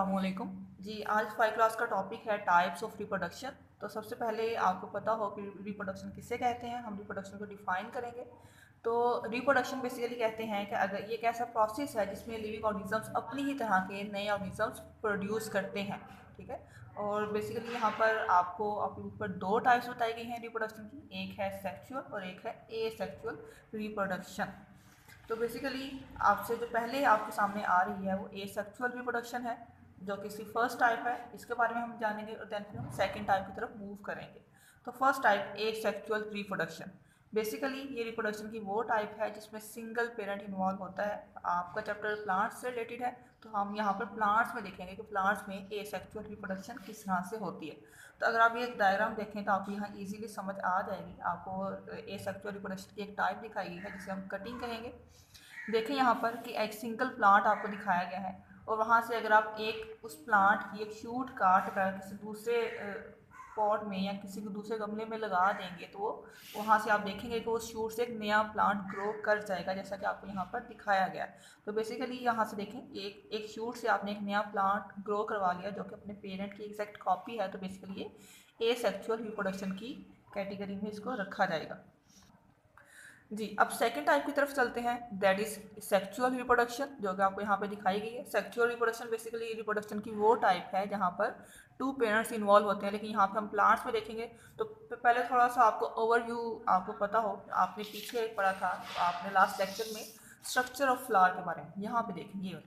अस्सलामुअलैकुम जी। आज 5 क्लास का टॉपिक है टाइप्स ऑफ रिप्रोडक्शन। तो सबसे पहले आपको पता हो कि रिप्रोडक्शन किसे कहते हैं। हम रिप्रोडक्शन को डिफाइन करेंगे। तो रिप्रोडक्शन बेसिकली कहते हैं कि अगर ये एक ऐसा प्रोसेस है जिसमें लिविंग ऑर्गेनिजम्स अपनी ही तरह के नए ऑर्गेनिजम्स प्रोड्यूस करते हैं। ठीक है। और बेसिकली यहाँ पर आपके ऊपर दो टाइप्स बताई गई हैं रिप्रोडक्शन की, एक है सेक्सुअल और एक है एसेक्सुअल रिप्रोडक्शन। तो बेसिकली आपसे जो पहले आपके सामने आ रही है वो एसेक्सुअल रिप्रोडक्शन है, जो कि सिर्फ फर्स्ट टाइप है। इसके बारे में हम जानेंगे और देन फिर हम सेकंड टाइप की तरफ मूव करेंगे। तो first type asexual reproduction. Basically ये रिप्रोडक्शन की वो टाइप है जिसमें सिंगल पेरेंट इन्वॉल्व होता है। आपका चैप्टर प्लांट्स से रिलेटेड है, तो हम यहाँ पर प्लांट्स में देखेंगे कि प्लांट्स में एसेक्सुअल रिप्रोडक्शन किस तरह से होती है। तो अगर आप ये डायग्राम देखें तो आपको यहाँ इजीली समझ आ जाएगी। आपको एसेक्सुअल रिप्रोडक्शन की एक टाइप दिखाई गई है जिसे हम कटिंग कहेंगे। देखें यहाँ पर कि एक सिंगल प्लांट आपको दिखाया गया है और वहाँ से अगर आप एक उस प्लांट की एक शूट काट कर किसी दूसरे पॉट में या किसी दूसरे गमले में लगा देंगे तो वहाँ से आप देखेंगे कि उस शूट से एक नया प्लांट ग्रो कर जाएगा, जैसा कि आपको यहाँ पर दिखाया गया है। तो बेसिकली यहाँ से देखें, एक एक शूट से आपने एक नया प्लांट ग्रो करवा लिया जो कि अपने पेरेंट की एग्जैक्ट कॉपी है। तो बेसिकली ये एसेक्सुअल रिप्रोडक्शन की कैटेगरी में इसको रखा जाएगा जी। अब सेकंड टाइप की तरफ चलते हैं, दैट इज सेक्सुअल रिप्रोडक्शन, जो कि आपको यहाँ पे दिखाई गई है। सेक्सुअल रिप्रोडक्शन बेसिकली रिप्रोडक्शन की वो टाइप है जहाँ पर टू पेरेंट्स इन्वॉल्व होते हैं। लेकिन यहाँ पे हम प्लांट्स में देखेंगे तो पहले थोड़ा सा आपको ओवरव्यू आपको पता हो, आपने पीछे पढ़ा था, आपने लास्ट लेक्चर में स्ट्रक्चर ऑफ फ्लावर के बारे में। यहाँ पे देखेंगे,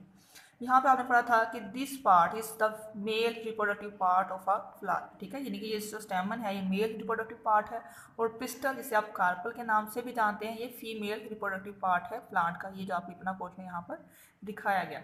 यहाँ पे आपने पढ़ा था कि this part is the male reproductive part of a flower. ठीक है, यानी कि ये जो स्टेमन है ये मेल रिप्रोडक्टिव पार्ट है और पिस्टल जिसे आप कार्पल के नाम से भी जानते हैं ये फीमेल रिप्रोडक्टिव पार्ट है प्लांट का। ये जो आपको इतना पोर्शन यहाँ पर दिखाया गया।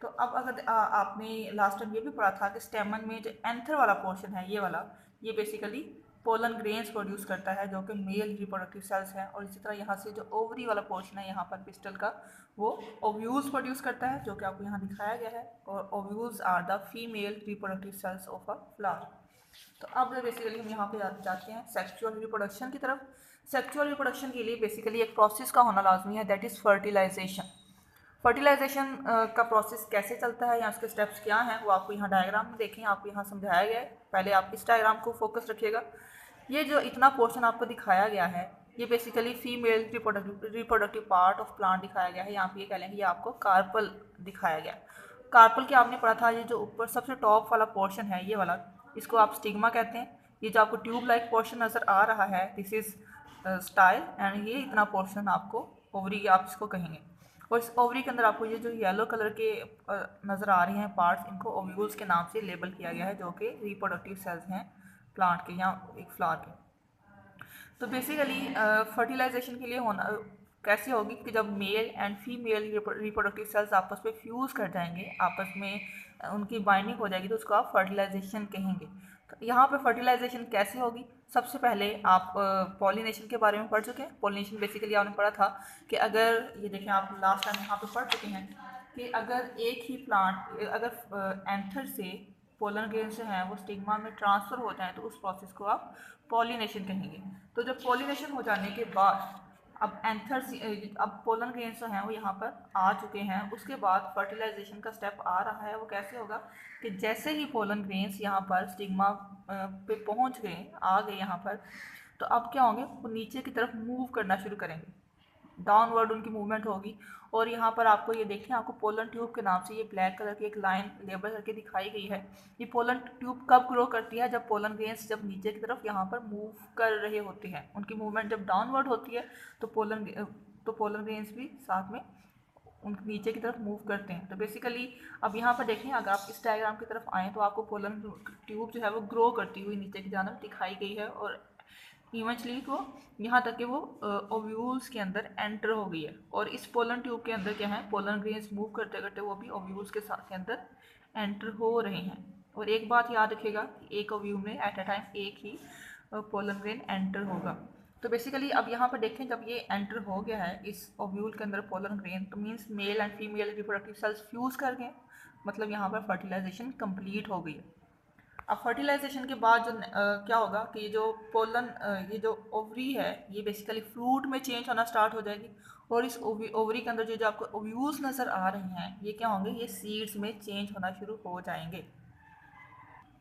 तो अब अगर आपने लास्ट टाइम ये भी पढ़ा था कि स्टेमन में जो एंथर वाला पोर्शन है ये वाला, ये बेसिकली पोलन ग्रेन्स प्रोड्यूस करता है जो कि मेल रिप्रोडक्टिव सेल्स है। और इसी तरह यहाँ से जो ओवरी वाला पोर्शन है यहाँ पर पिस्टल का, वो ओव्यूल्स प्रोड्यूस करता है जो कि आपको यहाँ दिखाया गया है। और ovules are the female reproductive cells of a flower. तो अब बेसिकली हम यहाँ पे जाते हैं सेक्सुअल रिप्रोडक्शन की तरफ। सेक्सुअल रिप्रोडक्शन के लिए बेसिकली एक प्रोसेस का होना लाजमी है, दैट इज़ फर्टिलाइजेशन। फर्टिलाइजेशन का प्रोसेस कैसे चलता है या उसके स्टेप्स क्या हैं वो आपको यहाँ डायग्राम में देखें, आपको यहाँ समझाया गया है। पहले आप इस डायग्राम को फोकस रखिएगा। ये जो इतना पोर्शन आपको दिखाया गया है ये basically female reproductive part of plant दिखाया गया है। यहाँ पे ये कह लेंगे ये आपको कार्पल दिखाया गया। कार्पल के आपने पढ़ा था, ये जो ऊपर सबसे टॉप वाला पोर्शन है ये वाला, इसको आप स्टिग्मा कहते हैं। ये जो आपको ट्यूब लाइक पोर्शन नज़र आ रहा है दिस इज स्टाइल, एंड ये इतना पोर्शन आपको ओवरी आप इसको कहेंगे। और इस ओवरी के अंदर आपको ये जो येलो कलर के नज़र आ रहे हैं पार्ट्स, इनको ओव्यूल्स के नाम से लेबल किया गया है जो कि रिप्रोडक्टिव सेल्स हैं प्लांट के या एक फ्लावर के। तो बेसिकली फर्टिलाइजेशन के लिए होना कैसे होगी कि जब male and female reproductive sales आपस में फ्यूज़ कर जाएंगे, आपस में उनकी बाइंडिंग हो जाएगी, तो उसको आप फर्टिलाइजेशन कहेंगे। तो यहाँ पे फर्टिलाइजेशन कैसे होगी, सबसे पहले आप पॉलिनेशन के बारे में पढ़ चुके हैं। पॉलिनेशन बेसिकली आपने पढ़ा था कि अगर ये देखें, आप लास्ट टाइम यहाँ पे पढ़ चुके हैं कि अगर एक ही प्लांट अगर एंथर से पोलन ग्रेन से हैं वो स्टिग्मा में ट्रांसफ़र हो जाए तो उस प्रोसेस को आप पॉलिनेशन कहेंगे। तो जब पॉलिनेशन हो जाने के बाद अब एंथर अब पोलन ग्रेन्स जो हैं वो यहाँ पर आ चुके हैं, उसके बाद फर्टिलाइजेशन का स्टेप आ रहा है। वो कैसे होगा कि जैसे ही पोलन ग्रेन्स यहाँ पर स्टिग्मा पे पहुँच गए, आ गए यहाँ पर, तो अब क्या होंगे, वो नीचे की तरफ मूव करना शुरू करेंगे, डाउनवर्ड उनकी मूवमेंट होगी। और यहाँ पर आपको ये देखें, आपको पोलन ट्यूब के नाम से ये ब्लैक कलर की एक लाइन लेबल करके दिखाई गई है। ये पोलन ट्यूब कब ग्रो करती है, जब पोलन ग्रेन्स जब नीचे की तरफ यहाँ पर मूव कर रहे होते हैं, उनकी मूवमेंट जब डाउनवर्ड होती है तो पोलन ग्रेन्स भी साथ में उन नीचे की तरफ मूव करते हैं। तो बेसिकली अब यहाँ पर देखें, अगर आप इस डायग्राम की तरफ आएँ तो आपको पोलन ट्यूब जो है वो ग्रो करती हुई नीचे की जानब दिखाई गई है और इवेंचुअली वो यहाँ तक कि वो ओव्यूल्स के अंदर एंटर हो गई है। और इस पोलन ट्यूब के अंदर क्या है, पोलन ग्रेन्स मूव करते करते वो भी ओव्यूल्स के साथ के अंदर एंटर हो रहे हैं। और एक बात याद रखिएगा, एक ओव्यूल में एट अ टाइम एक ही पोलन ग्रेन एंटर होगा। तो बेसिकली अब यहाँ पर देखें, जब ये एंटर हो गया है इस ओव्यूल के अंदर पोलन ग्रेन, तो means male and female reproductive sales fuse कर गए, मतलब यहाँ पर फर्टिलाइजेशन कंप्लीट हो गई है। अब फर्टिलाइजेशन के बाद जो क्या होगा कि ये जो पोलन ये जो ओवरी है ये बेसिकली फ्रूट में चेंज होना स्टार्ट हो जाएगी। और इस ओवरी के अंदर जो जो आपको ओव्यूल्स नज़र आ रहे हैं, ये क्या होंगे, ये सीड्स में चेंज होना शुरू हो जाएंगे।